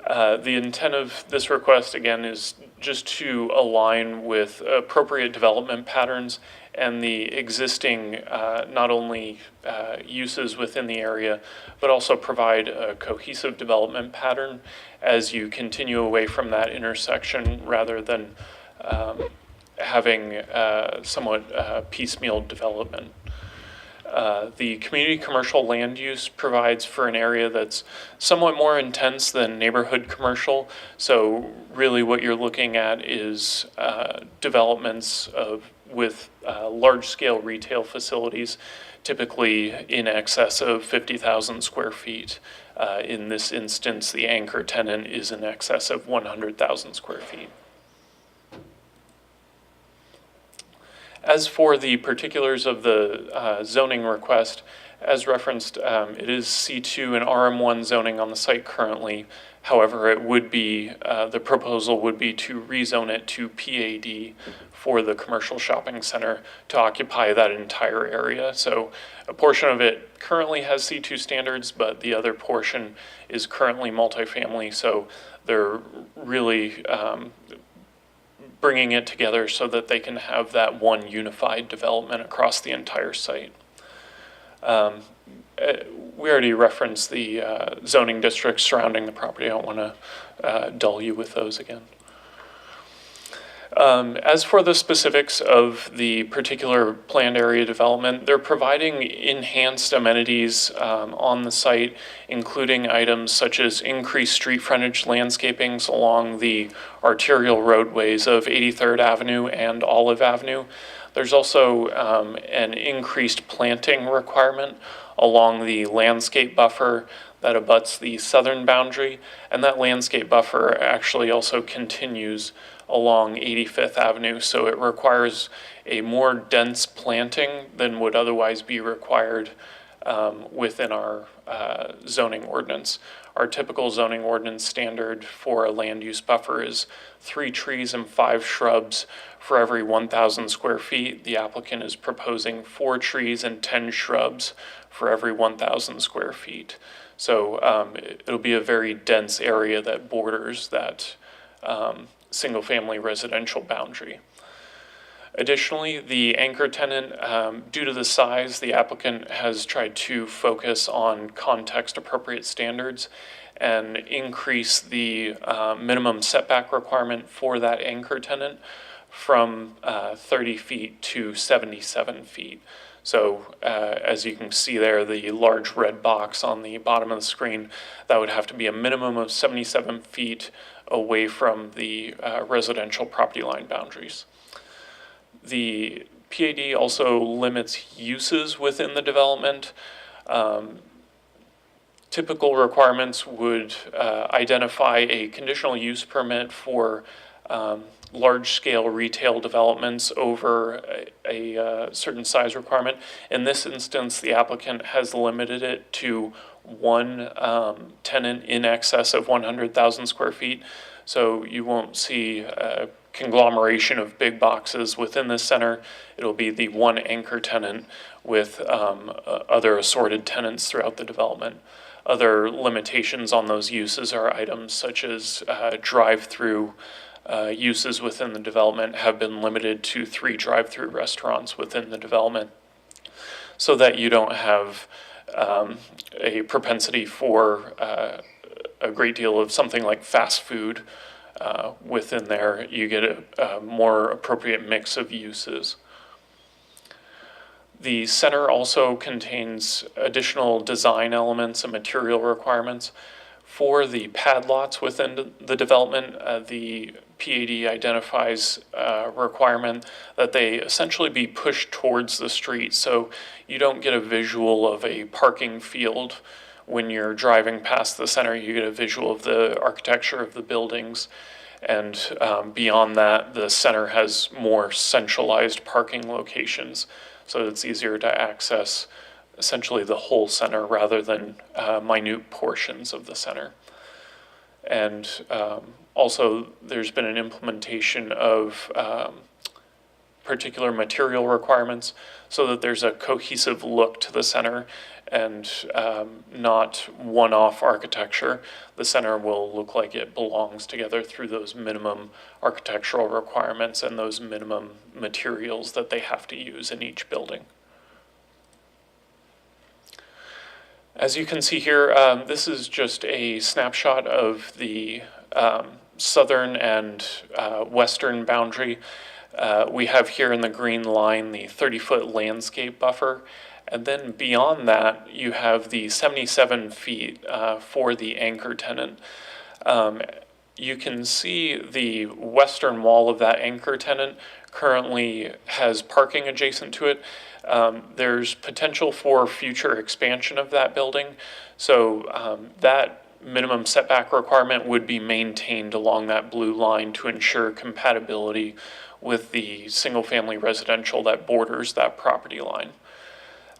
The intent of this request, again, is just to align with appropriate development patterns and the existing not only uses within the area, but also provide a cohesive development pattern as you continue away from that intersection rather than having somewhat piecemeal development. The community commercial land use provides for an area that's somewhat more intense than neighborhood commercial. So really what you're looking at is developments with large-scale retail facilities, typically in excess of 50,000 square feet. In this instance, the anchor tenant is in excess of 100,000 square feet. As for the particulars of the zoning request, as referenced, it is C2 and RM1 zoning on the site currently. However, it would be, the proposal would be to rezone it to PAD for the commercial shopping center to occupy that entire area. So a portion of it currently has C2 standards, but the other portion is currently multifamily. So they're really bringing it together so that they can have that one unified development across the entire site. We already referenced the zoning districts surrounding the property. I don't want to dull you with those again. As for the specifics of the particular planned area development, they're providing enhanced amenities on the site, including items such as increased street frontage landscapings along the arterial roadways of 83rd Avenue and Olive Avenue. There's also an increased planting requirement along the landscape buffer that abuts the southern boundary, and that landscape buffer actually also continues along 85th Avenue, so it requires a more dense planting than would otherwise be required within our zoning ordinance. Our typical zoning ordinance standard for a land use buffer is 3 trees and 5 shrubs for every 1,000 square feet. The applicant is proposing 4 trees and 10 shrubs for every 1,000 square feet. So it'll be a very dense area that borders that single-family residential boundary. Additionally, the anchor tenant, due to the size, the applicant has tried to focus on context-appropriate standards and increase the minimum setback requirement for that anchor tenant from 30 feet to 77 feet. So as you can see there, the large red box on the bottom of the screen, that would have to be a minimum of 77 feet away from the residential property line boundaries. The PAD also limits uses within the development. Typical requirements would identify a conditional use permit for large-scale retail developments over a certain size requirement. In this instance, the applicant has limited it to one tenant in excess of 100,000 square feet. So you won't see a conglomeration of big boxes within the center. It'll be the one anchor tenant with other assorted tenants throughout the development. Other limitations on those uses are items such as drive-through uses within the development have been limited to 3 drive-through restaurants within the development so that you don't have a propensity for a great deal of something like fast food within there. You get a more appropriate mix of uses. The center also contains additional design elements and material requirements. For the pad lots within the development, the PAD identifies a requirement that they essentially be pushed towards the street, so you don't get a visual of a parking field when you're driving past the center. You get a visual of the architecture of the buildings, and beyond that, the center has more centralized parking locations, so it's easier to access essentially the whole center rather than minute portions of the center. And also, there's been an implementation of particular material requirements so that there's a cohesive look to the center and not one-off architecture. The center will look like it belongs together through those minimum architectural requirements and those minimum materials that they have to use in each building. As you can see here, this is just a snapshot of the southern and western boundary. We have here in the green line the 30-foot landscape buffer, and then beyond that you have the 77 feet for the anchor tenant. You can see the western wall of that anchor tenant currently has parking adjacent to it. There's potential for future expansion of that building, so that minimum setback requirement would be maintained along that blue line to ensure compatibility with the single-family residential that borders that property line.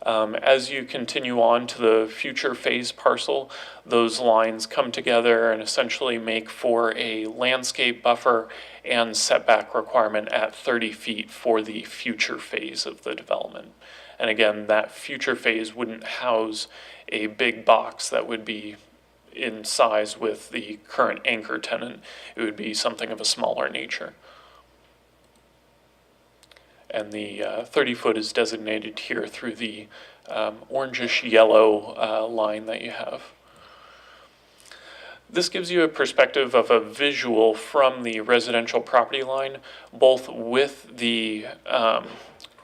As you continue on to the future phase parcel, those lines come together and essentially make for a landscape buffer and setback requirement at 30 feet for the future phase of the development. And again, that future phase wouldn't house a big box that would be in size with the current anchor tenant. It would be something of a smaller nature. And the 30-foot is designated here through the orangish yellow line that you have. This gives you a perspective of a visual from the residential property line, both with the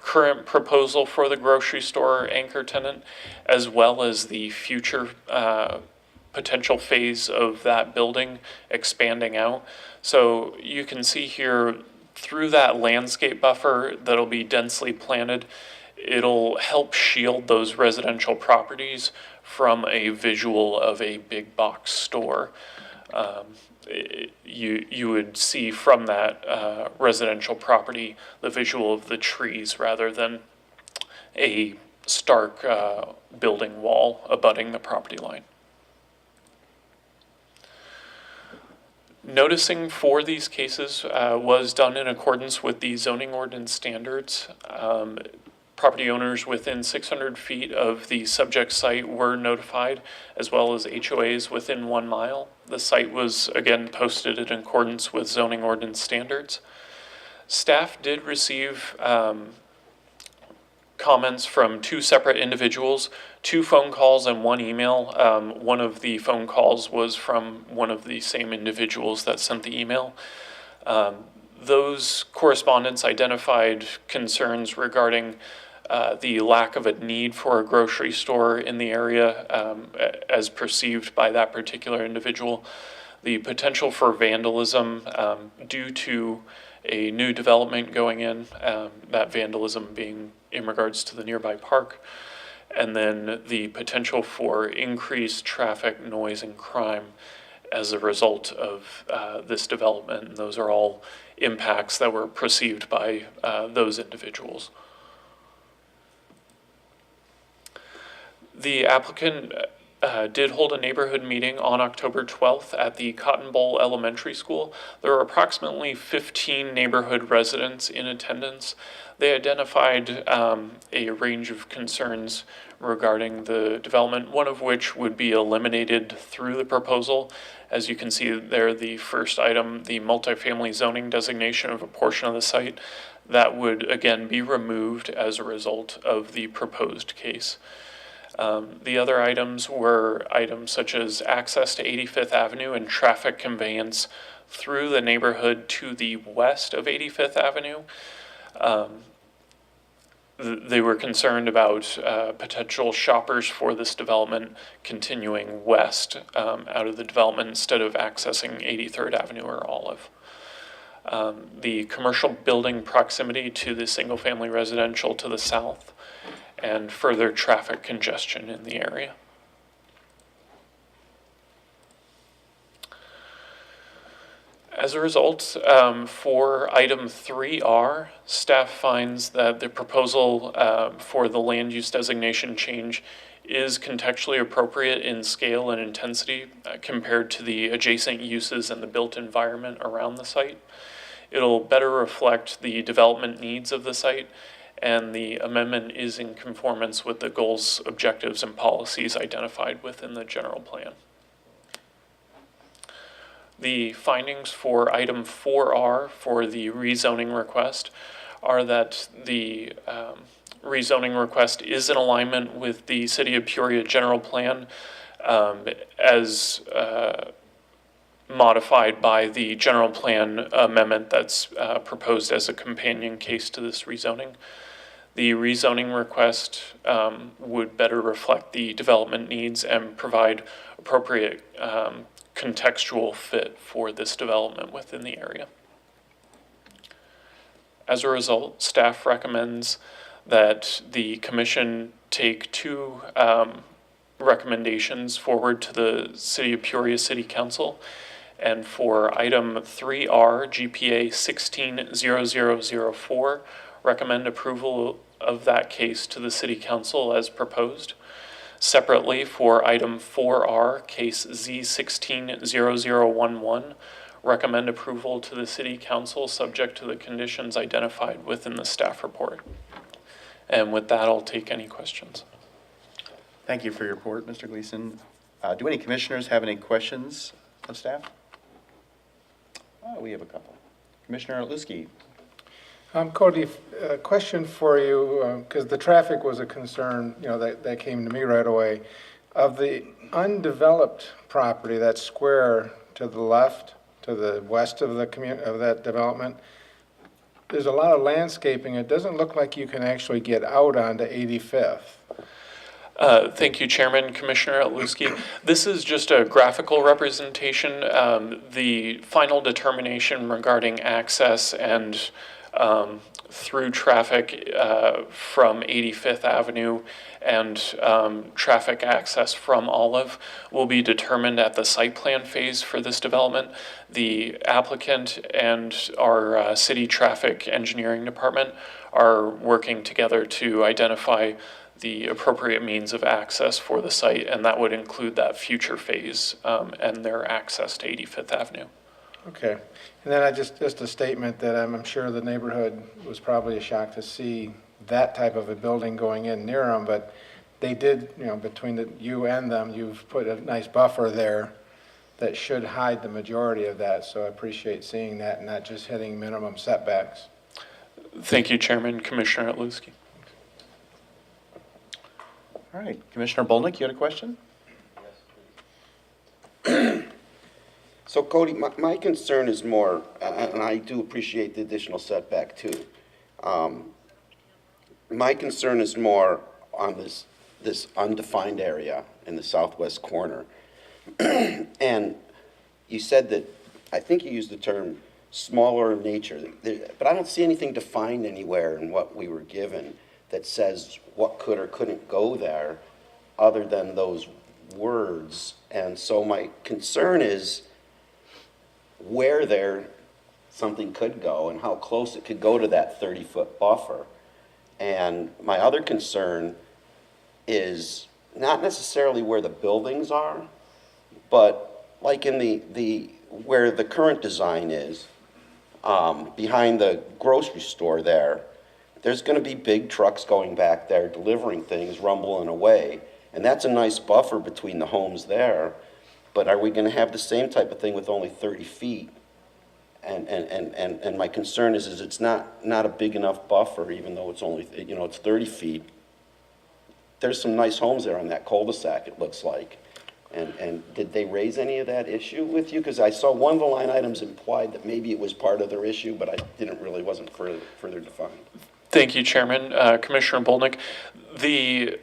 current proposal for the grocery store anchor tenant, as well as the future potential phase of that building expanding out. So you can see here through that landscape buffer that'll be densely planted, it'll help shield those residential properties from a visual of a big box store. You would see from that residential property the visual of the trees rather than a stark building wall abutting the property line. Noticing for these cases was done in accordance with the zoning ordinance standards. Property owners within 600 feet of the subject site were notified, as well as HOAs within 1 mile. The site was again posted in accordance with zoning ordinance standards. Staff did receive comments from 2 separate individuals, 2 phone calls and 1 email. One of the phone calls was from one of the same individuals that sent the email. Those correspondents identified concerns regarding the lack of a need for a grocery store in the area as perceived by that particular individual, the potential for vandalism due to a new development going in, that vandalism being in regards to the nearby park, and then the potential for increased traffic, noise, and crime as a result of this development. And those are all impacts that were perceived by those individuals. The applicant did hold a neighborhood meeting on October 12th at the Cotton Bowl Elementary School. There were approximately 15 neighborhood residents in attendance. They identified a range of concerns regarding the development, one of which would be eliminated through the proposal. As you can see there, the first item, the multifamily zoning designation of a portion of the site, that would again be removed as a result of the proposed case. The other items were items such as access to 85th Avenue and traffic conveyance through the neighborhood to the west of 85th Avenue. They were concerned about potential shoppers for this development continuing west out of the development instead of accessing 83rd Avenue or Olive. The commercial building proximity to the single-family residential to the south, and further traffic congestion in the area. As a result, for item 3R, staff finds that the proposal for the land use designation change is contextually appropriate in scale and intensity compared to the adjacent uses and the built environment around the site. It'll better reflect the development needs of the site, and the amendment is in conformance with the goals, objectives, and policies identified within the general plan. The findings for item 4R for the rezoning request are that the rezoning request is in alignment with the City of Peoria general plan as modified by the general plan amendment that's proposed as a companion case to this rezoning. The rezoning request would better reflect the development needs and provide appropriate contextual fit for this development within the area. As a result, staff recommends that the commission take two recommendations forward to the City of Peoria City Council. And for item 3R, GPA 160004, recommend approval of that case to the City Council as proposed. Separately, for item 4R, case Z160011, recommend approval to the City Council subject to the conditions identified within the staff report. And with that, I'll take any questions. Thank you for your report, Mr. Gleason. Do any commissioners have any questions of staff? We have a couple. Commissioner Lusky. Cody, a question for you, because the traffic was a concern, that came to me right away. Of the undeveloped property, that square to the left, to the west of the of that development, there's a lot of landscaping. It doesn't look like you can actually get out onto 85th. Thank you, Chairman. Commissioner Lusky. This is just a graphical representation. The final determination regarding access and through traffic from 85th Avenue and traffic access from Olive will be determined at the site plan phase for this development. The applicant and our city traffic engineering department are working together to identify the appropriate means of access for the site, and that would include that future phase and their access to 85th Avenue. Okay. And then just a statement that I'm sure the neighborhood was probably a shock to see that type of a building going in near them, but they did, between you and them, you've put a nice buffer there that should hide the majority of that. So I appreciate seeing that and not just hitting minimum setbacks. Thank you, Chairman. Commissioner Lusky. All right, Commissioner Bolnick, you had a question? So Cody, my concern is more, and I do appreciate the additional setback too. My concern is more on this undefined area in the southwest corner. And you said that, I think you used the term smaller in nature, but I don't see anything defined anywhere in what we were given that says what could or couldn't go there other than those words. And so my concern is where there something could go and how close it could go to that 30-foot buffer. And my other concern is not necessarily where the buildings are, but like in the where the current design is, behind the grocery store there's going to be big trucks going back there delivering things, rumbling away. And that's a nice buffer between the homes there. But are we going to have the same type of thing with only 30 feet? And my concern is it's not a big enough buffer, even though it's only, it's 30 feet. There's some nice homes there on that cul-de-sac, it looks like. And did they raise any of that issue with you? Because I saw one of the line items implied that maybe it was part of their issue, but wasn't further defined. Thank you, Chairman. Commissioner Bolnick, the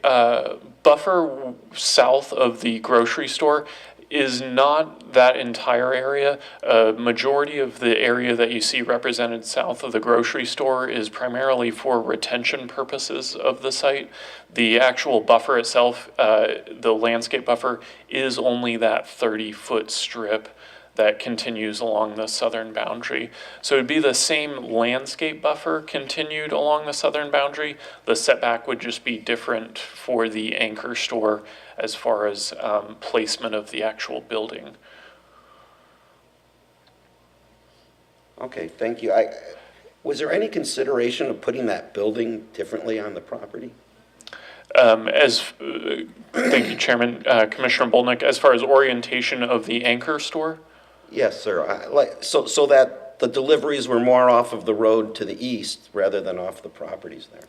buffer south of the grocery store is not that entire area. A majority of the area that you see represented south of the grocery store is primarily for retention purposes of the site. The actual buffer itself, the landscape buffer, is only that 30-foot strip that continues along the southern boundary. So it'd be the same landscape buffer continued along the southern boundary. The setback would just be different for the anchor store as far as placement of the actual building. Okay, thank you. Was there any consideration of putting that building differently on the property? Thank you, Chairman. Commissioner Bolnick, as far as orientation of the anchor store? Yes, sir. So that the deliveries were more off of the road to the east rather than off the properties there?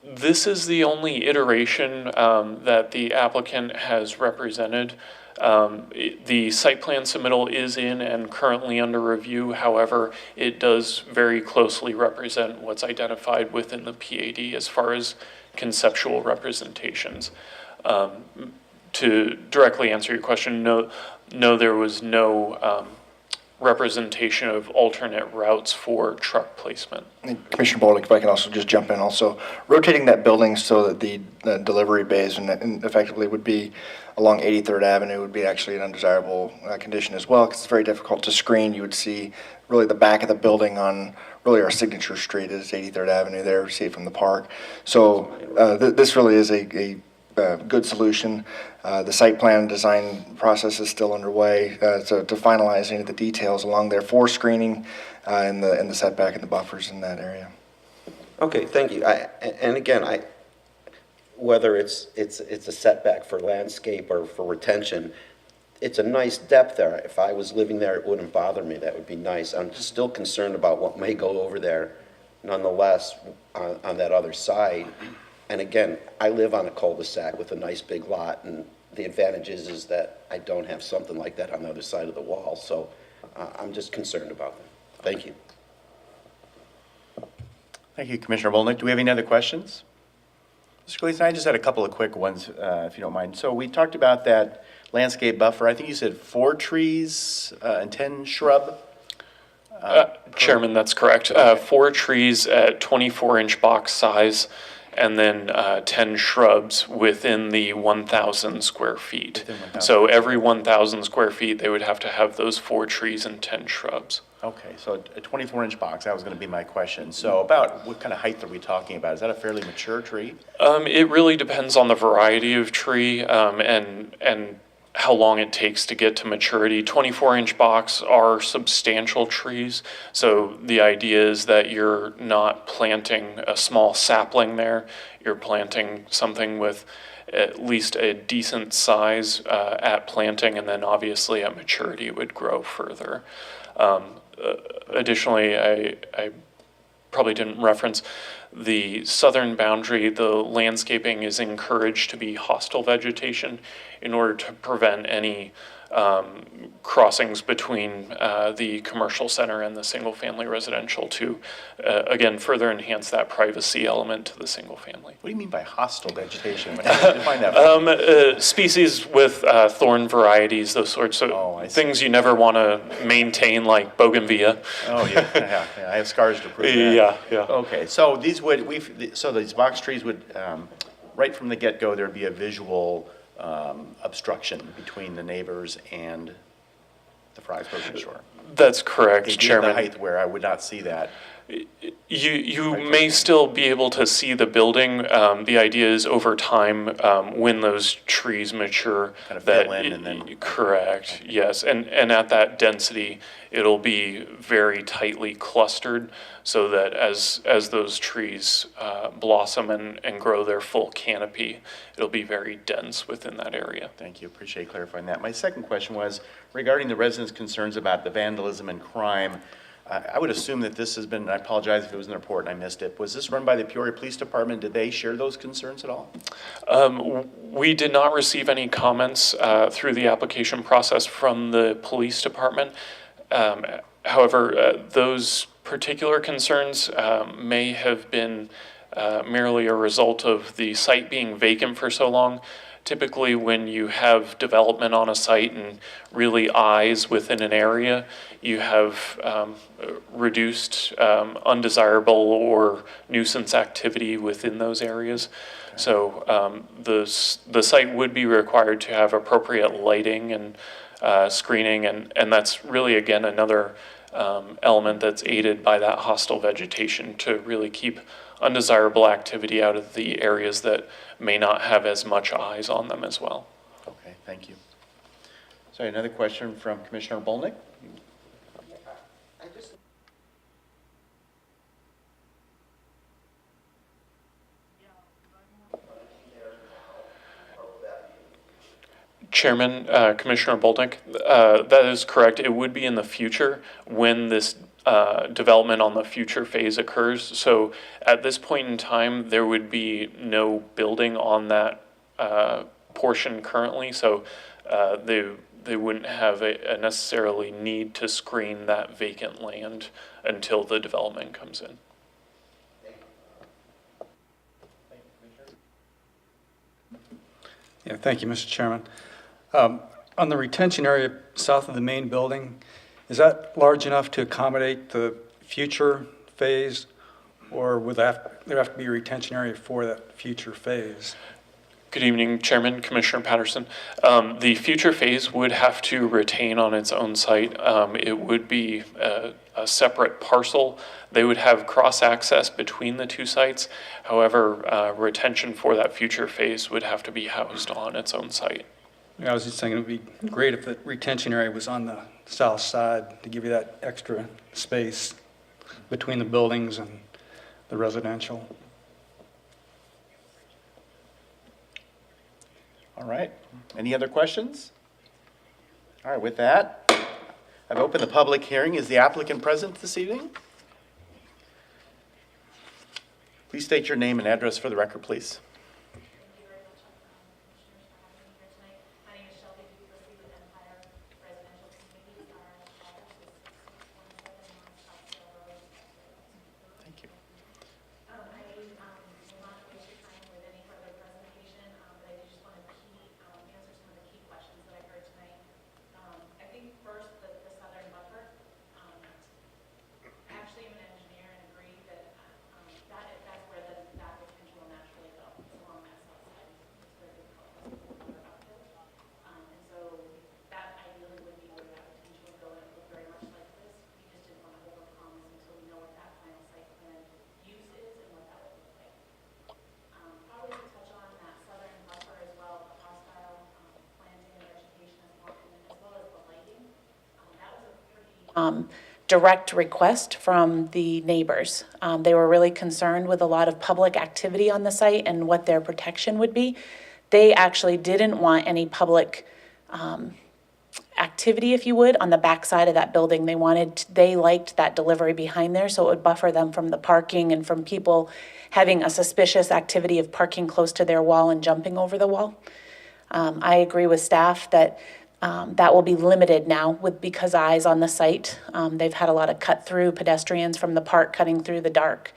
This is the only iteration that the applicant has represented. The site plan submittal is in and currently under review. However, it does very closely represent what's identified within the PAD as far as conceptual representations. To directly answer your question, no, there was no representation of alternate routes for truck placement. And Commissioner Boldick, if I can also just jump in also, rotating that building so that the delivery bays and effectively would be along 83rd Avenue would be actually an undesirable condition as well, because it's very difficult to screen. You would see really the back of the building on really our signature street is 83rd Avenue there, see it from the park. So this really is a good solution. The site plan design process is still underway to finalize any of the details along there for screening in the setback and the buffers in that area. Okay, thank you. And again, whether it's a setback for landscape or for retention, it's a nice depth there. If I was living there, it wouldn't bother me. That would be nice. I'm just still concerned about what may go over there nonetheless on that other side. And again, I live on a cul-de-sac with a nice big lot, and the advantage is that I don't have something like that on the other side of the wall. So I'm just concerned about that. Thank you. Thank you, Commissioner Bolnick. Do we have any other questions? Mr. Gleason, I just had a couple of quick ones, if you don't mind. So we talked about that landscape buffer. I think you said 4 trees and 10 shrub? Chairman, that's correct. 4 trees at 24-inch box size, and then 10 shrubs within the 1,000 square feet. Within 1,000. So every 1,000 square feet, they would have to have those 4 trees and 10 shrubs. Okay, so a 24-inch box, that was going to be my question. So about what kind of height are we talking about? Is that a fairly mature tree? It really depends on the variety of tree and how long it takes to get to maturity. 24-inch box are substantial trees, so the idea is that you're not planting a small sapling there. You're planting something with at least a decent size at planting, and then obviously at maturity it would grow further. Additionally, I probably didn't reference the southern boundary. The landscaping is encouraged to be hostile vegetation in order to prevent any crossings between the commercial center and the single-family residential to, again, further enhance that privacy element to the single-family. What do you mean by hostile vegetation? How do you define that for me? Species with thorn varieties, those sorts of Oh, I see. things you never want to maintain, like bougainvillea. Oh, yeah, I have scars to prove that. Yeah. Okay, so these box trees would, right from the get-go, there'd be a visual obstruction between the neighbors and the Fry's grocery store. That's correct, They'd be at Chairman. the height where I would not see that. You may still be able to see the building. The idea is over time, when those trees mature. Kind of that fill in and then- Correct, yes. And at that density, it'll be very tightly clustered so that as those trees blossom and grow their full canopy, it'll be very dense within that area. Thank you, appreciate clarifying that. My second question was regarding the residents' concerns about the vandalism and crime. I would assume that this has been, I apologize if it was in the report and I missed it, was this run by the Peoria Police Department? Did they share those concerns at all? We did not receive any comments through the application process from the police department. However, those particular concerns may have been merely a result of the site being vacant for so long. Typically, when you have development on a site and really eyes within an area, you have reduced undesirable or nuisance activity within those areas. So the site would be required to have appropriate lighting and screening, and that's really, again, another element that's aided by that hostile vegetation to really keep undesirable activity out of the areas that may not have as much eyes on them as well. Okay, thank you. Sorry, another question from Commissioner Bolnick? Chairman, Commissioner Boltnick, that is correct. It would be in the future when this development on the future phase occurs. So at this point in time, there would be no building on that portion currently. So they wouldn't have a necessarily need to screen that vacant land until the development comes in. Yeah, thank you, Mr. Chairman. On the retention area south of the main building, is that large enough to accommodate the future phase, or would there have to be a retention area for that future phase? Good evening, Chairman, Commissioner Patterson. The future phase would have to retain on its own site. It would be a separate parcel. They would have cross-access between the two sites. However, retention for that future phase would have to be housed on its own site. I was just thinking it would be great if the retention area was on the south side to give you that extra space between the buildings and the residential. All right. Any other questions? All right, with that, I've opened the public hearing. Is the applicant present this evening? Please state your name and address for the record, please. Thank you very much, Commissioners, for having me here tonight. My name is Shelby Duplessis with Empire Residential Communities. Our address is 617 North Scottsdale Road. Thank you. I will not waste your time with any further presentation, but I just want to answer some of the key questions that I heard tonight. I think first, the southern buffer. I actually am an engineer and agree that that's where that retention will naturally go. It's along that south side. It's very difficult to see uphill. And so that ideally would be where that retention would go, and it would look very much like this. We just didn't want to overpromise until we know what that final site plan use is and what that would look like. Probably to touch on that southern buffer as well, the hostile planting and vegetation as well as the lighting. That was a pretty direct request from the neighbors. They were really concerned with a lot of public activity on the site and what their protection would be. They actually didn't want any public activity, if you would, on the back side of that building. They liked that delivery behind there, so it would buffer them from the parking and from people having a suspicious activity of parking close to their wall and jumping over the wall. I agree with staff that that will be limited now because eyes on the site. They've had a lot of cut-through pedestrians from the park cutting through the dark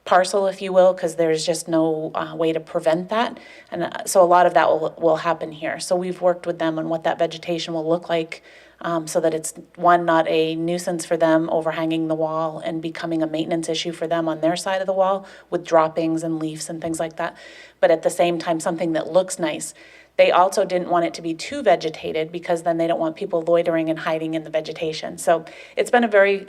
parcel, if you will, because there's just no way to prevent that. And so a lot of that will happen here. So we've worked with them on what that vegetation will look like so that it's, one, not a nuisance for them overhanging the wall and becoming a maintenance issue for them on their side of the wall with droppings and leaves and things like that. But at the same time, something that looks nice. They also didn't want it to be too vegetated because then they don't want people loitering and hiding in the vegetation. So it's been a very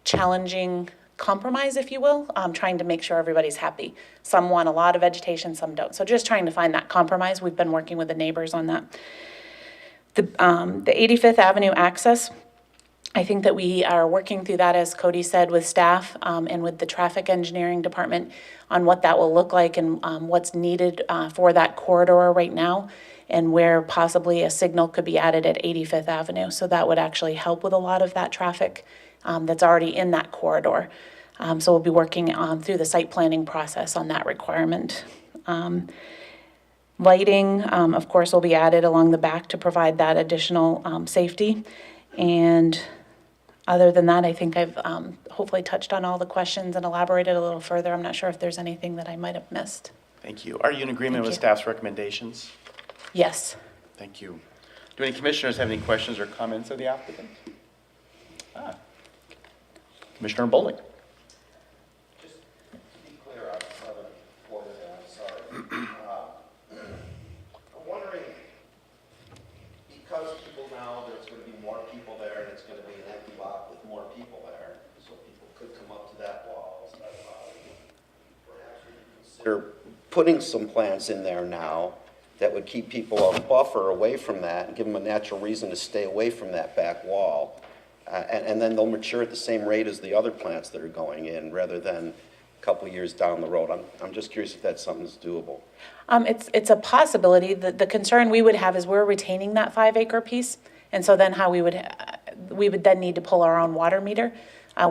challenging compromise, if you will, trying to make sure everybody's happy. Some want a lot of vegetation, some don't. So just trying to find that compromise. We've been working with the neighbors on that. The 85th Avenue access, I think that we are working through that, as Cody said, with staff and with the traffic engineering department on what that will look like and what's needed for that corridor right now and where possibly a signal could be added at 85th Avenue. So that would actually help with a lot of that traffic that's already in that corridor. So we'll be working through the site planning process on that requirement. Lighting, of course, will be added along the back to provide that additional safety. And other than that, I think I've hopefully touched on all the questions and elaborated a little further. I'm not sure if there's anything that I might have missed. Thank you. Are you in agreement with Thank you. staff's recommendations? Yes. Thank you. Do any commissioners have any questions or comments of the applicant? Commissioner Bowling. Just to be clear on southern quarter, I'm sorry. I'm wondering, because people now, there's going to be more people there, and it's going to be an empty lot with more people there, so people could come up to that wall. So perhaps we could consider putting some plants in there now that would keep people a buffer away from that and give them a natural reason to stay away from that back wall. And then they'll mature at the same rate as the other plants that are going in, rather than a couple years down the road. I'm just curious if that's something that's doable. It's a possibility. The concern we would have is we're retaining that 5-acre piece. And so then how we would then need to pull our own water meter.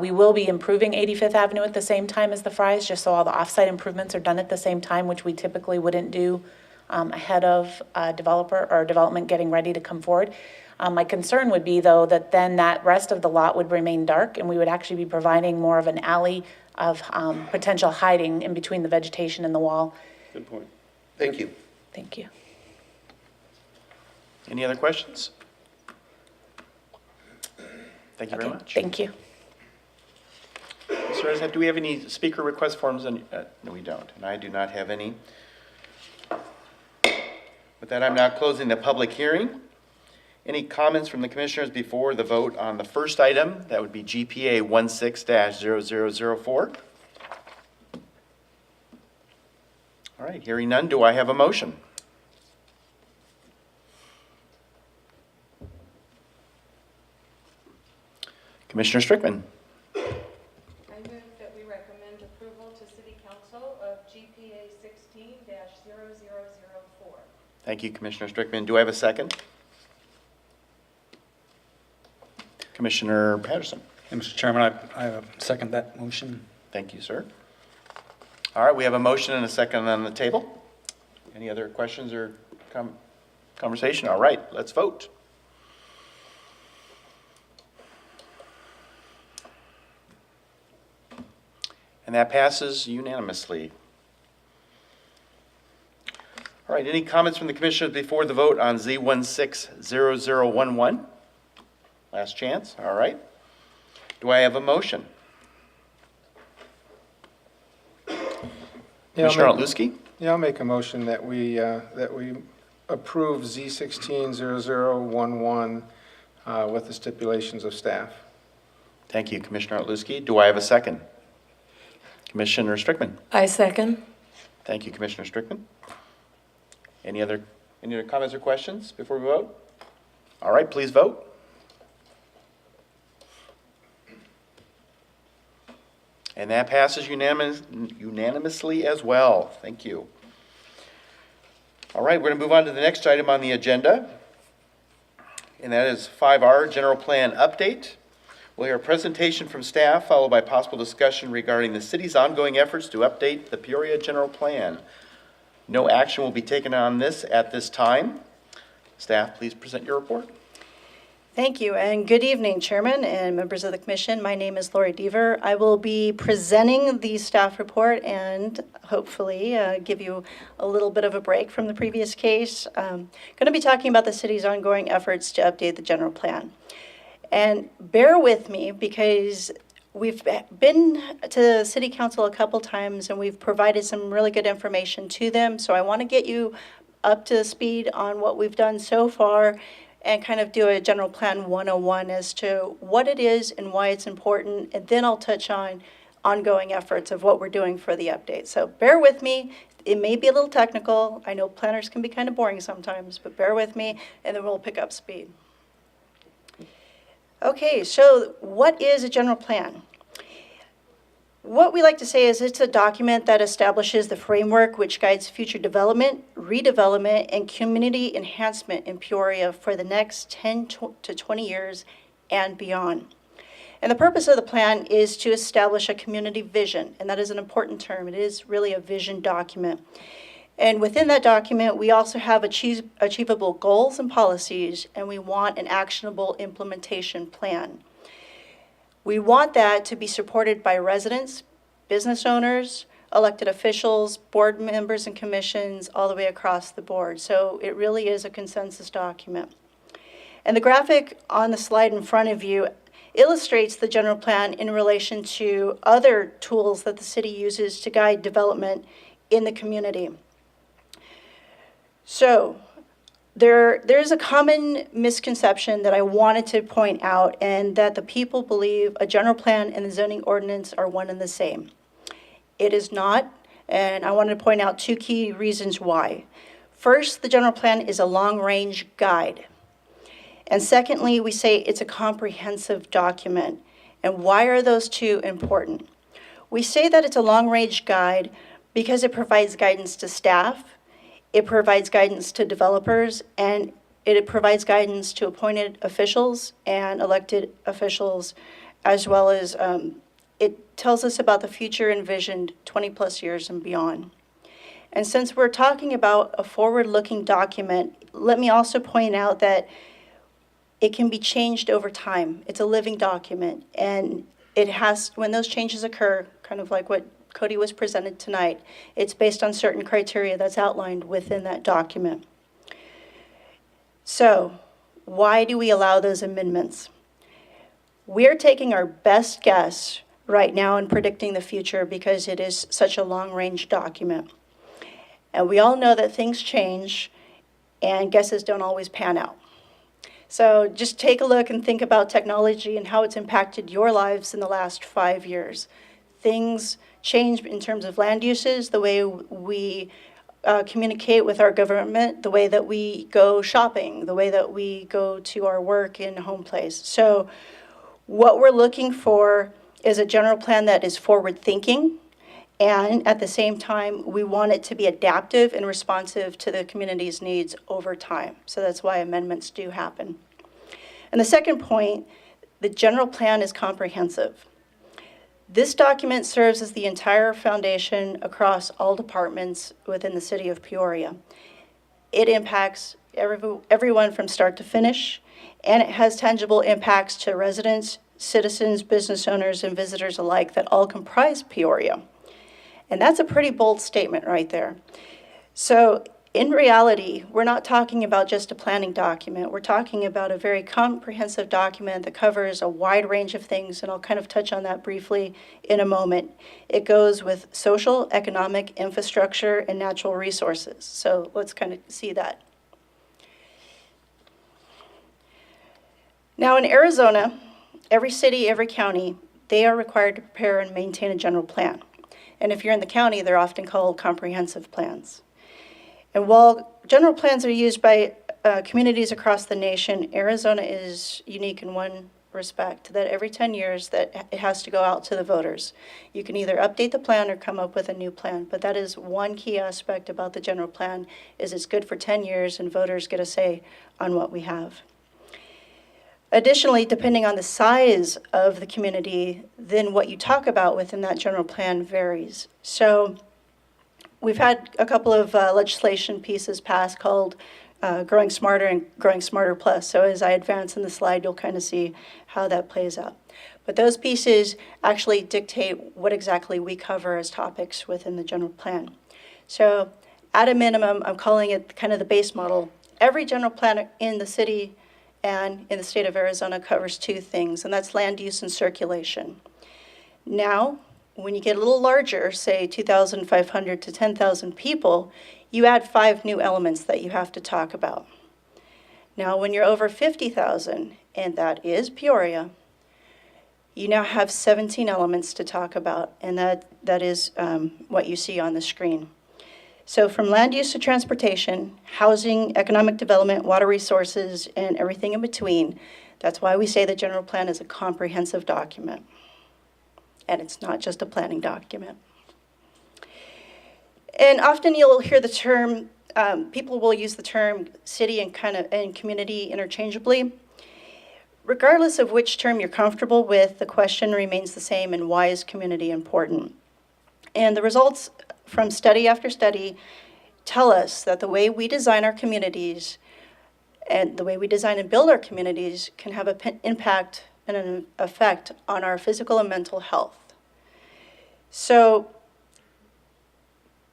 We will be improving 85th Avenue at the same time as the Fries, just so all the offsite improvements are done at the same time, which we typically wouldn't do ahead of a developer or development getting ready to come forward. My concern would be, though, that then that rest of the lot would remain dark, and we would actually be providing more of an alley of potential hiding in between the vegetation and the wall. Good point. Thank you. Thank you. Any other questions? Thank you very Okay, much. thank you. Mr. Resnick, do we have any speaker request forms? No, we don't, and I do not have any. With that, I'm now closing the public hearing. Any comments from the commissioners before the vote on the first item? That would be GPA 16-0004. All right, hearing none, do I have a motion? Commissioner Strickman. I move that we recommend approval to City Council of GPA 16-0004. Thank you, Commissioner Strickman. Do I have a second? Commissioner Patterson. Mr. Chairman, I second that motion. Thank you, sir. All right, we have a motion and a second on the table. Any other questions or conversation? All right, let's vote. And that passes unanimously. All right, any comments from the commissioners before the vote on Z160011? Last chance, all right. Do I have a motion? Commissioner Otluski? Yeah, I'll make a motion that we approve Z160011 with the stipulations of staff. Thank you, Commissioner Otluski. Do I have a second? Commissioner Strickman? I second. Thank you, Commissioner Strickman. Any other comments or questions before we vote? All right, please vote. And that passes unanimously as well. Thank you. All right, we're going to move on to the next item on the agenda, and that is 5R, General Plan Update. We'll hear a presentation from staff, followed by possible discussion regarding the city's ongoing efforts to update the Peoria General Plan. No action will be taken on this at this time. Staff, please present your report. Thank you, and good evening, Chairman and members of the Commission. My name is Lori Deaver. I will be presenting the staff report and hopefully give you a little bit of a break from the previous case. Going to be talking about the city's ongoing efforts to update the general plan. And bear with me because we've been to City Council a couple times and we've provided some really good information to them. So I want to get you up to speed on what we've done so far and kind of do a general plan 101 as to what it is and why it's important. And then I'll touch on ongoing efforts of what we're doing for the update. So bear with me. It may be a little technical. I know planners can be kind of boring sometimes, but bear with me and then we'll pick up speed. Okay, so what is a general plan? What we like to say is it's a document that establishes the framework which guides future development, redevelopment, and community enhancement in Peoria for the next 10 to 20 years and beyond. And the purpose of the plan is to establish a community vision, and that is an important term. It is really a vision document. And within that document, we also have achievable goals and policies, and we want an actionable implementation plan. We want that to be supported by residents, business owners, elected officials, board members and commissions, all the way across the board. So it really is a consensus document. And the graphic on the slide in front of you illustrates the general plan in relation to other tools that the city uses to guide development in the community. So there's a common misconception that I wanted to point out, and that the people believe a general plan and the zoning ordinance are one and the same. It is not, and I wanted to point out two key reasons why. First, the general plan is a long-range guide. And secondly, we say it's a comprehensive document. And why are those two important? We say that it's a long-range guide because it provides guidance to staff, it provides guidance to developers, and it provides guidance to appointed officials and elected officials, as well as it tells us about the future envisioned 20-plus years and beyond. And since we're talking about a forward-looking document, let me also point out that it can be changed over time. It's a living document, and it has, when those changes occur, kind of like what Cody was presented tonight, it's based on certain criteria that's outlined within that document. So, why do we allow those amendments? We're taking our best guess right now in predicting the future because it is such a long-range document. And we all know that things change and guesses don't always pan out. So just take a look and think about technology and how it's impacted your lives in the last 5 years. Things change in terms of land uses, the way we communicate with our government, the way that we go shopping, the way that we go to our work and home place. So what we're looking for is a general plan that is forward-thinking, and at the same time, we want it to be adaptive and responsive to the community's needs over time. So that's why amendments do happen. And the second point, the general plan is comprehensive. This document serves as the entire foundation across all departments within the city of Peoria. It impacts everyone from start to finish, and it has tangible impacts to residents, citizens, business owners, and visitors alike that all comprise Peoria. And that's a pretty bold statement right there. So in reality, we're not talking about just a planning document. We're talking about a very comprehensive document that covers a wide range of things, and I'll kind of touch on that briefly in a moment. It goes with social, economic, infrastructure, and natural resources. So let's kind of see that. Now in Arizona, every city, every county, they are required to prepare and maintain a general plan. And if you're in the county, they're often called comprehensive plans. And while general plans are used by communities across the nation, Arizona is unique in one respect, that every 10 years that it has to go out to the voters. You can either update the plan or come up with a new plan, but that is one key aspect about the general plan, is it's good for 10 years and voters get a say on what we have. Additionally, depending on the size of the community, then what you talk about within that general plan varies. So we've had a couple of legislation pieces passed called Growing Smarter and Growing Smarter Plus. So as I advance in the slide, you'll kind of see how that plays out. But those pieces actually dictate what exactly we cover as topics within the general plan. So at a minimum, I'm calling it kind of the base model. Every general plan in the city and in the state of Arizona covers two things, and that's land use and circulation. Now, when you get a little larger, say 2,500 to 10,000 people, you add 5 new elements that you have to talk about. Now, when you're over 50,000, and that is Peoria, you now have 17 elements to talk about, and that is what you see on the screen. So from land use to transportation, housing, economic development, water resources, and everything in between, that's why we say the general plan is a comprehensive document. And it's not just a planning document. And often you'll hear the term, people will use the term city and community interchangeably. Regardless of which term you're comfortable with, the question remains the same, and why is community important? And the results from study after study tell us that the way we design our communities and the way we design and build our communities can have an impact and an effect on our physical and mental health. So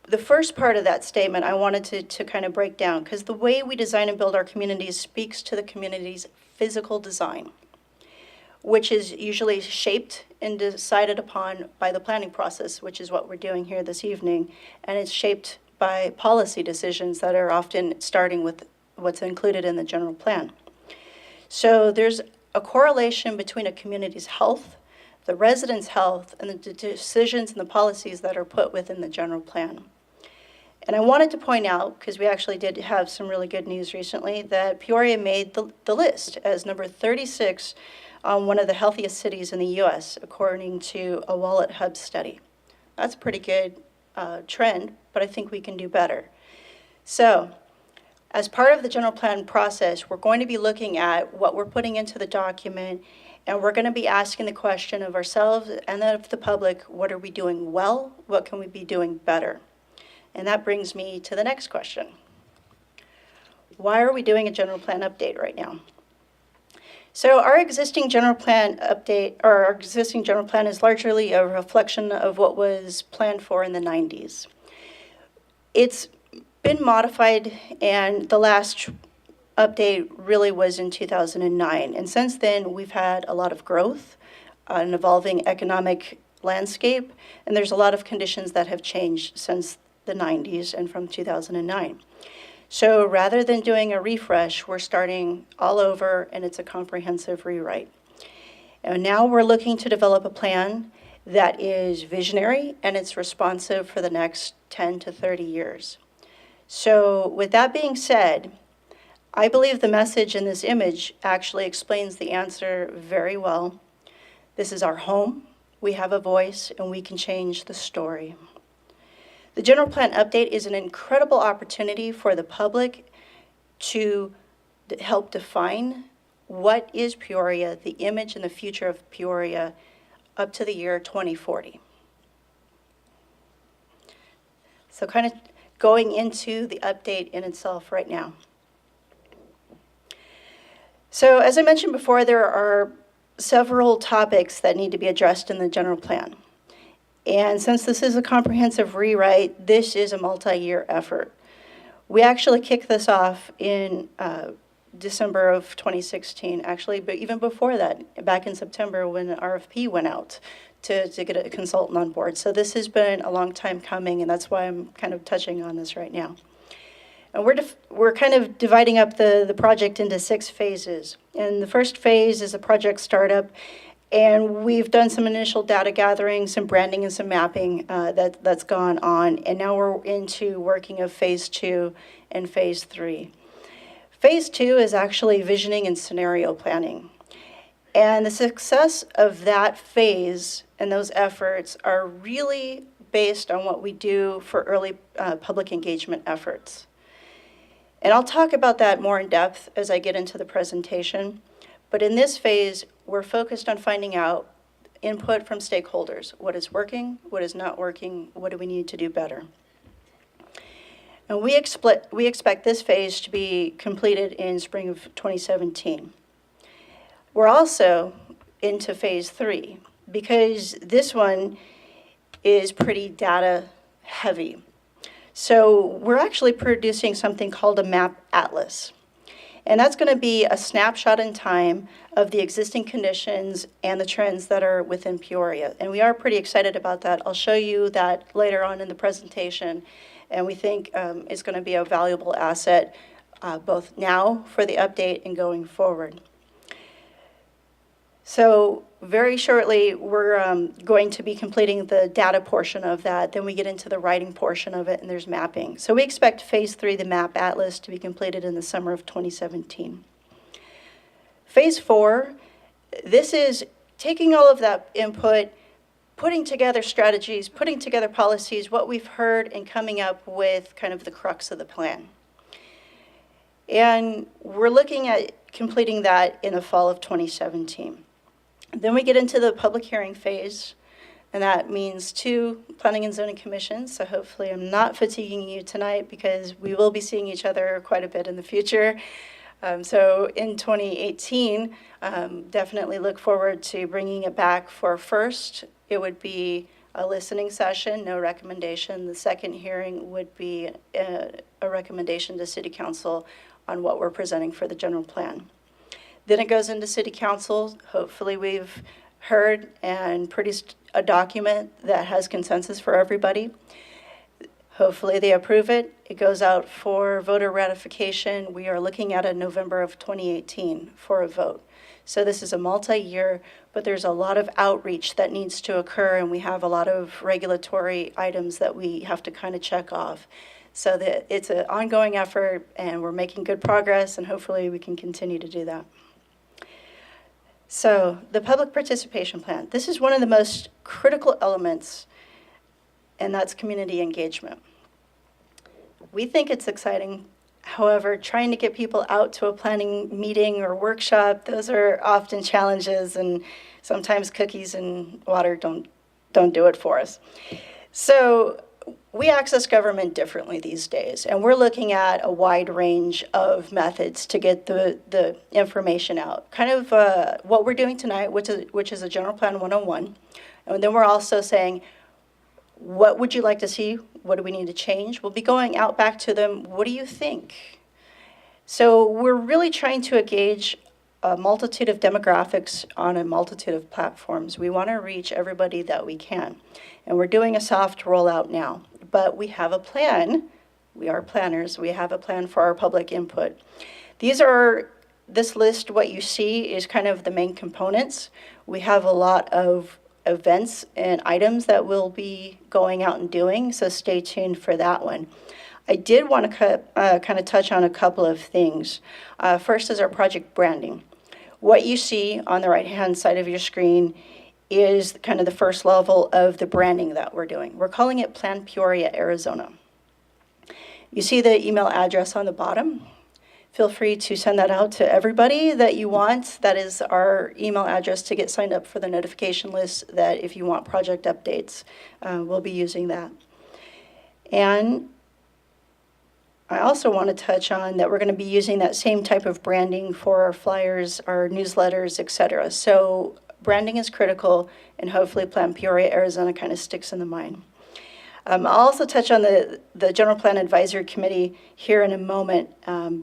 the first part of that statement I wanted to kind of break down, because the way we design and build our communities speaks to the community's physical design, which is usually shaped and decided upon by the planning process, which is what we're doing here this evening, and it's shaped by policy decisions that are often starting with what's included in the general plan. So there's a correlation between a community's health, the residents' health, and the decisions and the policies that are put within the general plan. And I wanted to point out, because we actually did have some really good news recently, that Peoria made the list as number 36 on one of the healthiest cities in the U.S., according to a Wallet Hub study. That's a pretty good trend, but I think we can do better. So, as part of the general plan process, we're going to be looking at what we're putting into the document, and we're going to be asking the question of ourselves and of the public, what are we doing well? What can we be doing better? And that brings me to the next question. Why are we doing a general plan update right now? So our existing general plan update, or our existing general plan, is largely a reflection of what was planned for in the 90s. It's been modified, and the last update really was in 2009. And since then, we've had a lot of growth, an evolving economic landscape, and there's a lot of conditions that have changed since the 90s and from 2009. So rather than doing a refresh, we're starting all over, and it's a comprehensive rewrite. And now we're looking to develop a plan that is visionary and it's responsive for the next 10 to 30 years. So with that being said, I believe the message in this image actually explains the answer very well. This is our home, we have a voice, and we can change the story. The general plan update is an incredible opportunity for the public to help define what is Peoria, the image and the future of Peoria up to the year 2040. So kind of going into the update in itself right now. So as I mentioned before, there are several topics that need to be addressed in the general plan. And since this is a comprehensive rewrite, this is a multi-year effort. We actually kicked this off in December of 2016, actually, but even before that, back in September when the RFP went out to get a consultant on board. So this has been a long time coming, and that's why I'm kind of touching on this right now. And we're kind of dividing up the project into 6 phases. And the first phase is a project startup, and we've done some initial data gathering, some branding, and some mapping that's gone on. And now we're into working of phase 2 and phase 3. Phase 2 is actually visioning and scenario planning. And the success of that phase and those efforts are really based on what we do for early public engagement efforts. And I'll talk about that more in depth as I get into the presentation. But in this phase, we're focused on finding out input from stakeholders. What is working? What is not working? What do we need to do better? And we expect this phase to be completed in spring of 2017. We're also into phase 3 because this one is pretty data heavy. So we're actually producing something called a Map Atlas. And that's going to be a snapshot in time of the existing conditions and the trends that are within Peoria. And we are pretty excited about that. I'll show you that later on in the presentation. And we think it's going to be a valuable asset both now for the update and going forward. So very shortly, we're going to be completing the data portion of that. Then we get into the writing portion of it, and there's mapping. So we expect phase 3, the Map Atlas, to be completed in the summer of 2017. Phase 4, this is taking all of that input, putting together strategies, putting together policies, what we've heard, and coming up with kind of the crux of the plan. And we're looking at completing that in the fall of 2017. Then we get into the public hearing phase, and that means 2 planning and zoning commissions. So hopefully I'm not fatiguing you tonight because we will be seeing each other quite a bit in the future. So in 2018, definitely look forward to bringing it back for first. It would be a listening session, no recommendation. The second hearing would be a recommendation to City Council on what we're presenting for the general plan. Then it goes into City Council. Hopefully we've heard and produced a document that has consensus for everybody. Hopefully they approve it. It goes out for voter ratification. We are looking at a November of 2018 for a vote. So this is a multi-year, but there's a lot of outreach that needs to occur, and we have a lot of regulatory items that we have to kind of check off. So that it's an ongoing effort, and we're making good progress, and hopefully we can continue to do that. So the public participation plan. This is one of the most critical elements, and that's community engagement. We think it's exciting. However, trying to get people out to a planning meeting or workshop, those are often challenges, and sometimes cookies and water don't do it for us. So we access government differently these days, and we're looking at a wide range of methods to get the information out. Kind of what we're doing tonight, which is a General Plan 101. And then we're also saying, what would you like to see? What do we need to change? We'll be going out back to them. What do you think? So we're really trying to engage a multitude of demographics on a multitude of platforms. We want to reach everybody that we can. And we're doing a soft rollout now. But we have a plan. We are planners. We have a plan for our public input. This list, what you see, is kind of the main components. We have a lot of events and items that we'll be going out and doing, so stay tuned for that one. I did want to kind of touch on a couple of things. First is our project branding. What you see on the right-hand side of your screen is kind of the first level of the branding that we're doing. We're calling it Plan Peoria, Arizona. You see the email address on the bottom. Feel free to send that out to everybody that you want. That is our email address to get signed up for the notification list, that if you want project updates, we'll be using that. And I also want to touch on that we're going to be using that same type of branding for our flyers, our newsletters, etc. So branding is critical, and hopefully Plan Peoria, Arizona kind of sticks in the mind. I'll also touch on the General Plan Advisory Committee here in a moment.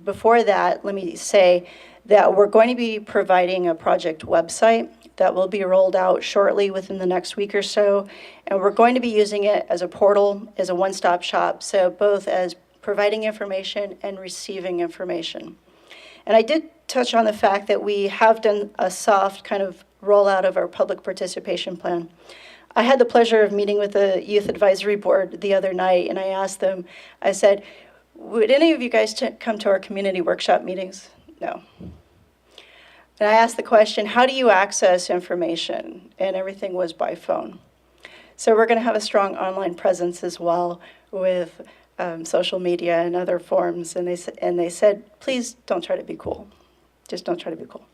Before that, let me say that we're going to be providing a project website that will be rolled out shortly within the next week or so. And we're going to be using it as a portal, as a one-stop shop, so both as providing information and receiving information. And I did touch on the fact that we have done a soft kind of rollout of our public participation plan. I had the pleasure of meeting with the Youth Advisory Board the other night, and I asked them, I said, would any of you guys come to our community workshop meetings? No. And I asked the question, how do you access information? And everything was by phone. So we're going to have a strong online presence as well with social media and other forms. And they said, please don't try to be cool. Just don't try to be cool.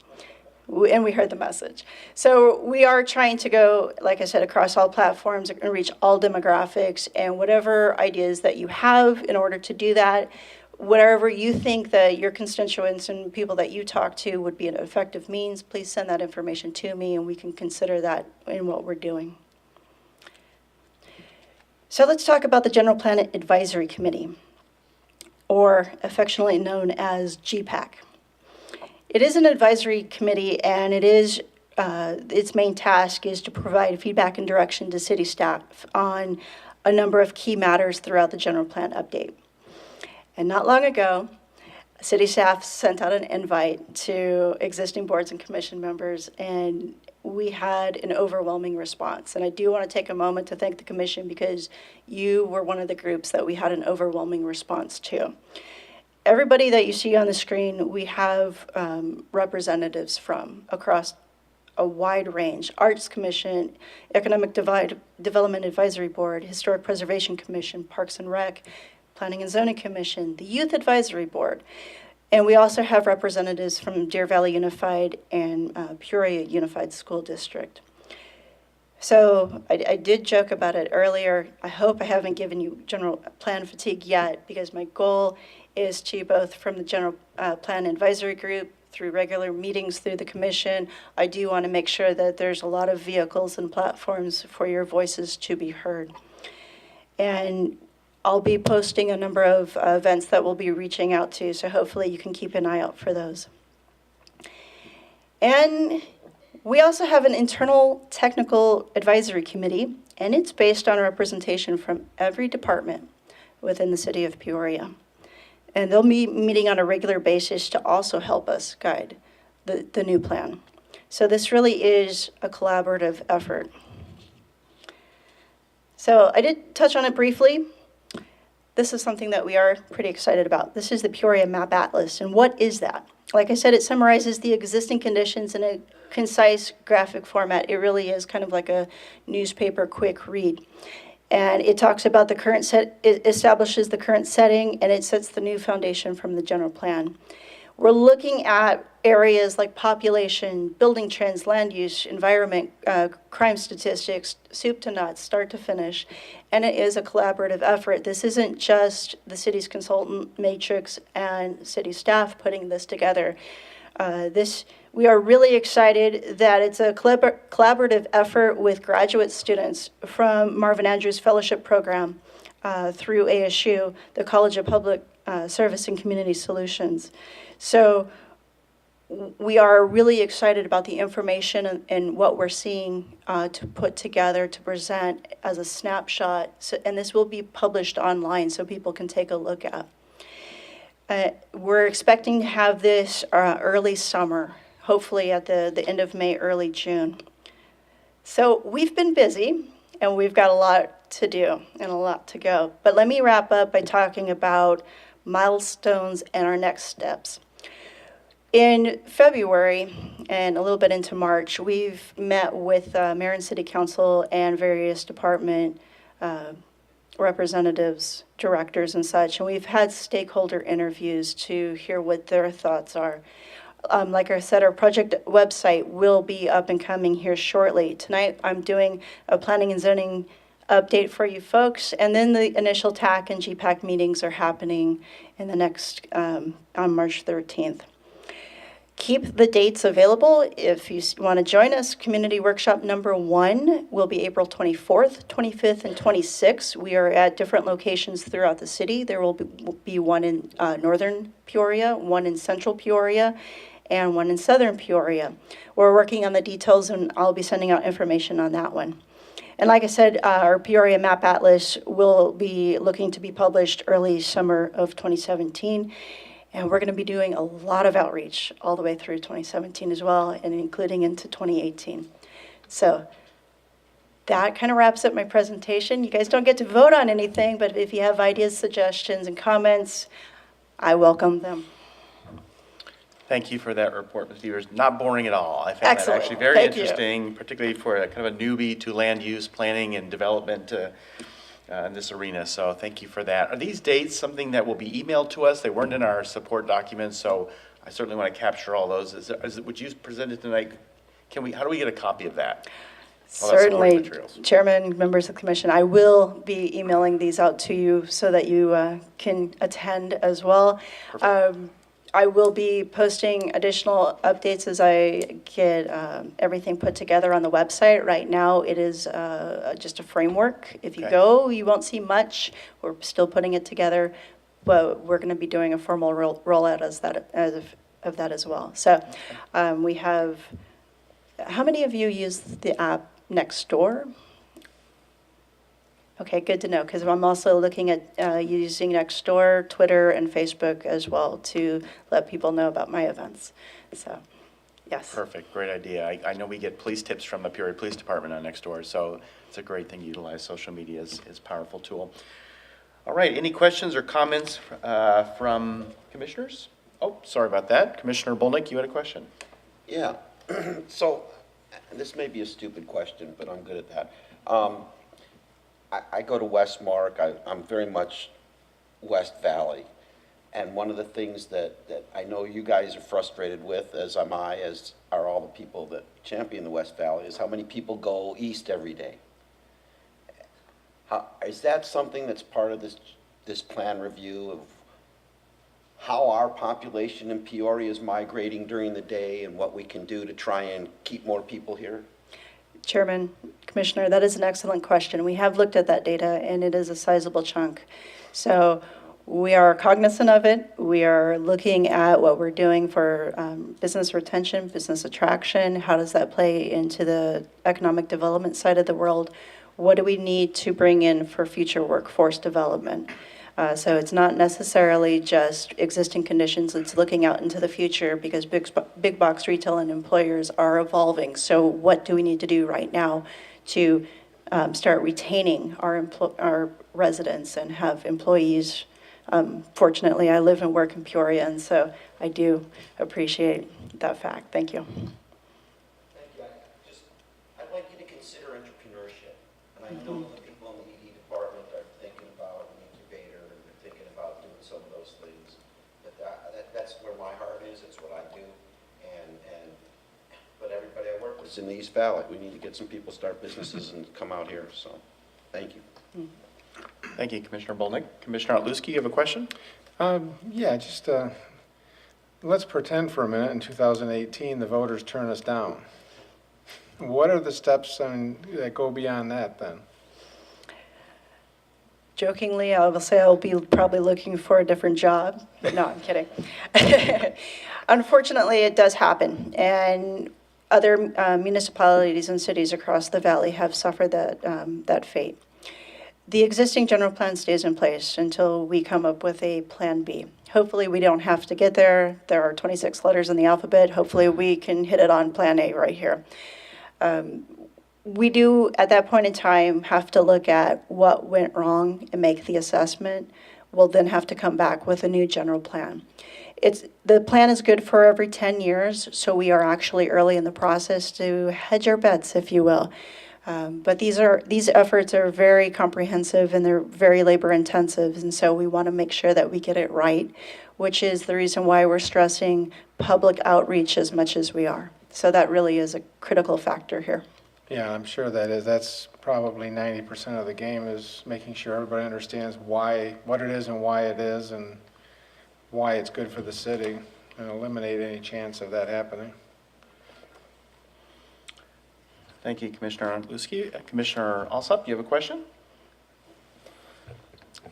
And we heard the message. So we are trying to go, like I said, across all platforms and reach all demographics, and whatever ideas that you have in order to do that, whatever you think that your constituents and people that you talk to would be an effective means, please send that information to me, and we can consider that in what we're doing. So let's talk about the General Plan Advisory Committee, or affectionately known as GPAC. It is an advisory committee, and it is its main task is to provide feedback and direction to city staff on a number of key matters throughout the general plan update. And not long ago, city staff sent out an invite to existing boards and commission members, and we had an overwhelming response. And I do want to take a moment to thank the commission, because you were one of the groups that we had an overwhelming response to. Everybody that you see on the screen, we have representatives from across a wide range: Arts Commission, Economic Development Advisory Board, Historic Preservation Commission, Parks and Rec, Planning and Zoning Commission, the Youth Advisory Board. And we also have representatives from Deer Valley Unified and Peoria Unified School District. So I did joke about it earlier. I hope I haven't given you general plan fatigue yet, because my goal is to, both from the General Plan Advisory Group, through regular meetings through the commission, I do want to make sure that there's a lot of vehicles and platforms for your voices to be heard. And I'll be posting a number of events that we'll be reaching out to, so hopefully you can keep an eye out for those. And we also have an internal technical advisory committee, and it's based on representation from every department within the city of Peoria. And they'll be meeting on a regular basis to also help us guide the new plan. So this really is a collaborative effort. So I did touch on it briefly. this is something that we are pretty excited about. This is the Peoria Map Atlas. And what is that? Like I said, it summarizes the existing conditions in a concise graphic format. It really is kind of like a newspaper quick read. And it talks about the current it establishes the current setting, and it sets the new foundation from the general plan. We're looking at areas like population, building trends, land use, environment, crime statistics, soup to nuts, start to finish. And it is a collaborative effort. This isn't just the city's consultant matrix and city staff putting this together. We are really excited that it's a collaborative effort with graduate students from Marvin Andrews Fellowship Program through ASU, the College of Public Service and Community Solutions. So we are really excited about the information and what we're seeing to put together to present as a snapshot. And this will be published online so people can take a look at. We're expecting to have this early summer, hopefully at the end of May, early June. So we've been busy and we've got a lot to do and a lot to go. But let me wrap up by talking about milestones and our next steps. In February and a little bit into March, we've met with Mayor and City Council and various department representatives, directors and such, and we've had stakeholder interviews to hear what their thoughts are. Like I said, our project website will be up and coming here shortly. Tonight, I'm doing a planning and zoning update for you folks, and then the initial TAC and GPAC meetings are happening in the next, on March 13th. Keep the dates available if you want to join us. Community Workshop number 1 will be April 24th, 25th, and 26th. We are at different locations throughout the city. There will be one in northern Peoria, one in central Peoria, and one in southern Peoria. We're working on the details, and I'll be sending out information on that one. And like I said, our Peoria Map Atlas will be looking to be published early summer of 2017. And we're going to be doing a lot of outreach all the way through 2017 as well, and including into 2018. So that kind of wraps up my presentation. You guys don't get to vote on anything, but if you have ideas, suggestions, and comments, I welcome them. Thank you for that report, Ms. Devers. Not boring at all. I found Excellent. that actually very Thank you. interesting, particularly for a kind of a newbie to land use planning and development in this arena. So thank you for that. Are these dates something that will be emailed to us? They weren't in our support documents, so I certainly want to capture all those. Would you present it tonight? How do we get a copy of that? All that supporting Certainly, materials. Chairman, members of the commission, I will be emailing these out to you so that you can attend as well. I will be posting additional updates as I get everything put together on the website. Right now, it is just a framework. If you go, you won't see much. We're still putting it together, but we're going to be doing a formal rollout of that as well. So we have, how many of you use the app Nextdoor? Okay, good to know, because I'm also looking at using Nextdoor, Twitter, and Facebook as well to let people know about my events. So, yes. Perfect, great idea. I know we get police tips from the Peoria Police Department on Nextdoor, so it's a great thing to utilize. Social media is a powerful tool. All right, any questions or comments from commissioners? Oh, sorry about that. Commissioner Bolnick, you had a question. Yeah, so this may be a stupid question, but I'm good at that. I go to Westmark. I'm very much West Valley. And one of the things that I know you guys are frustrated with, as am I, as are all the people that champion the West Valley, is how many people go east every day. Is that something that's part of this plan review of how our population in Peoria is migrating during the day and what we can do to try and keep more people here? Chairman, Commissioner, that is an excellent question. We have looked at that data, and it is a sizable chunk. So we are cognizant of it. We are looking at what we're doing for business retention, business attraction. How does that play into the economic development side of the world? What do we need to bring in for future workforce development? So it's not necessarily just existing conditions, it's looking out into the future because big box retail and employers are evolving. So what do we need to do right now to start retaining our residents and have employees. Fortunately, I live and work in Peoria, and so I do appreciate that fact. Thank you. Thank you. I'd like you to consider entrepreneurship. And I know the people in the ED department are thinking about an incubator, and they're thinking about doing some of those things. But that's where my heart is, it's what I do. But everybody I work with is in the East Valley. We need to get some people start businesses and come out here, so, thank you. Thank you, Commissioner Bolnick. Commissioner Otluski, you have a question? Yeah, just, let's pretend for a minute in 2018, the voters turn us down. What are the steps that go beyond that then? Jokingly, I will say I'll be probably looking for a different job, but no, I'm kidding. Unfortunately, it does happen, and other municipalities and cities across the valley have suffered that fate. The existing general plan stays in place until we come up with a plan B. Hopefully, we don't have to get there. There are 26 letters in the alphabet. Hopefully, we can hit it on plan A right here. We do, at that point in time, have to look at what went wrong and make the assessment. We'll then have to come back with a new general plan. The plan is good for every 10 years, so we are actually early in the process to hedge our bets, if you will. But these efforts are very comprehensive and they're very labor intensive, and so we want to make sure that we get it right, which is the reason why we're stressing public outreach as much as we are. So that really is a critical factor here. Yeah, I'm sure that is. That's probably 90% of the game, is making sure everybody understands what it is and why it is and why it's good for the city, and eliminate any chance of that happening. Thank you, Commissioner Otluski. Commissioner Alsop, you have a question?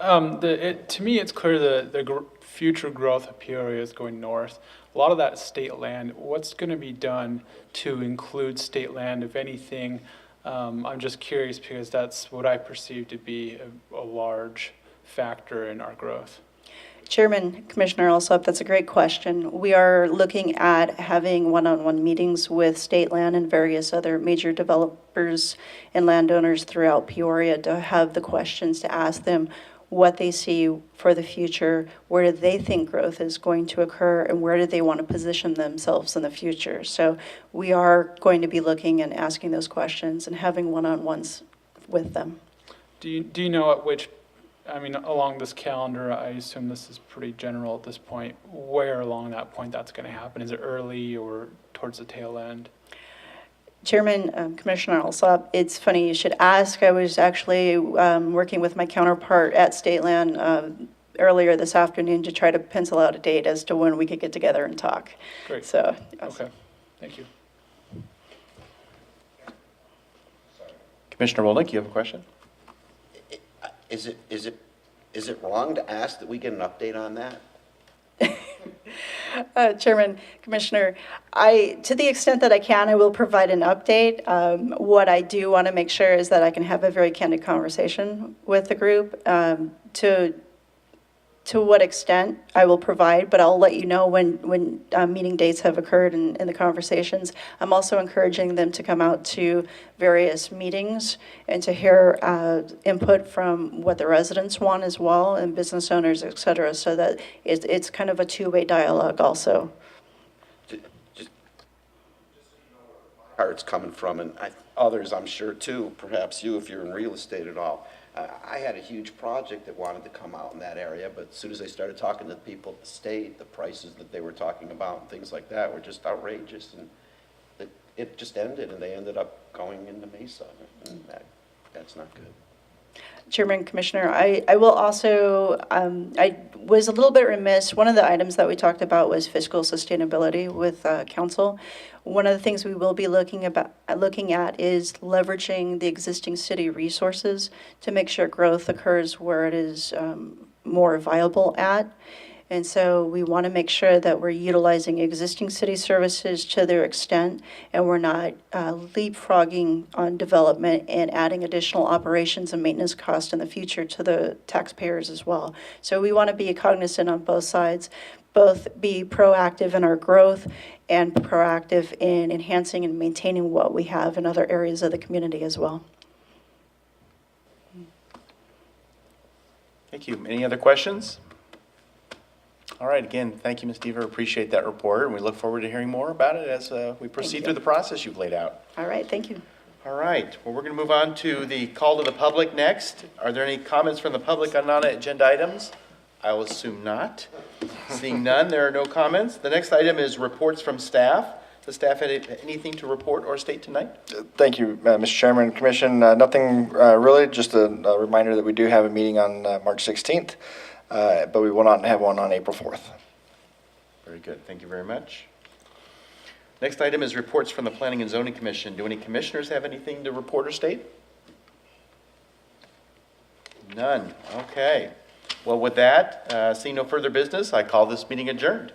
To me, it's clear the future growth of Peoria is going north. A lot of that is state land. What's going to be done to include state land, if anything? I'm just curious because that's what I perceive to be a large factor in our growth. Chairman, Commissioner Alsop, that's a great question. We are looking at having one-on-one meetings with state land and various other major developers and landowners throughout Peoria to have the questions to ask them what they see for the future, where do they think growth is going to occur, and where do they want to position themselves in the future. So we are going to be looking and asking those questions and having one-on-ones with them. Do you know at which, along this calendar, I assume this is pretty general at this point, where along that point that's going to happen? Is it early or towards the tail end? Chairman, Commissioner Alsop, it's funny you should ask. I was actually working with my counterpart at State Land earlier this afternoon to try to pencil out a date as to when we could get together and talk. Great. So, okay, thank you. Commissioner Bolnick, you have a question? Is it wrong to ask that we get an update on that? Chairman, Commissioner, to the extent that I can, I will provide an update. What I do want to make sure is that I can have a very candid conversation with the group. To what extent I will provide, but I'll let you know when meeting dates have occurred in the conversations. I'm also encouraging them to come out to various meetings and to hear input from what the residents want as well, and business owners, et cetera, so that it's kind of a two-way dialogue also. Just where it's coming from, and others I'm sure too, perhaps you if you're in real estate at all. I had a huge project that wanted to come out in that area, but as soon as I started talking to the people at the state, the prices that they were talking about and things like that were just outrageous, and it just ended, and they ended up going into Mesa, and that's not good. Chairman, Commissioner, I will also, I was a little bit remiss. One of the items that we talked about was fiscal sustainability with council. One of the things we will be looking at is leveraging the existing city resources to make sure growth occurs where it is more viable at. And so we want to make sure that we're utilizing existing city services to their extent, and we're not leapfrogging on development and adding additional operations and maintenance costs in the future to the taxpayers as well. So we want to be cognizant on both sides, both be proactive in our growth and proactive in enhancing and maintaining what we have in other areas of the community as well. Thank you. Any other questions? All right, again, thank you, Ms. Deaver. Appreciate that report, and we look forward to hearing more about it as we proceed you. through the process you've laid out. All right, thank you. All right, well, we're going to move on to the call to the public next. Are there any comments from the public on non-agenda items? I will assume not. Seeing none, there are no comments. The next item is reports from staff. Does staff have anything to report or state tonight? Thank you, Mr. Chairman, Commission. Nothing really, just a reminder that we do have a meeting on March 16th, but we will not have one on April 4th. Very good, thank you very much. Next item is reports from the Planning and Zoning Commission. Do any commissioners have anything to report or state? None, okay. Well, with that, seeing no further business, I call this meeting adjourned.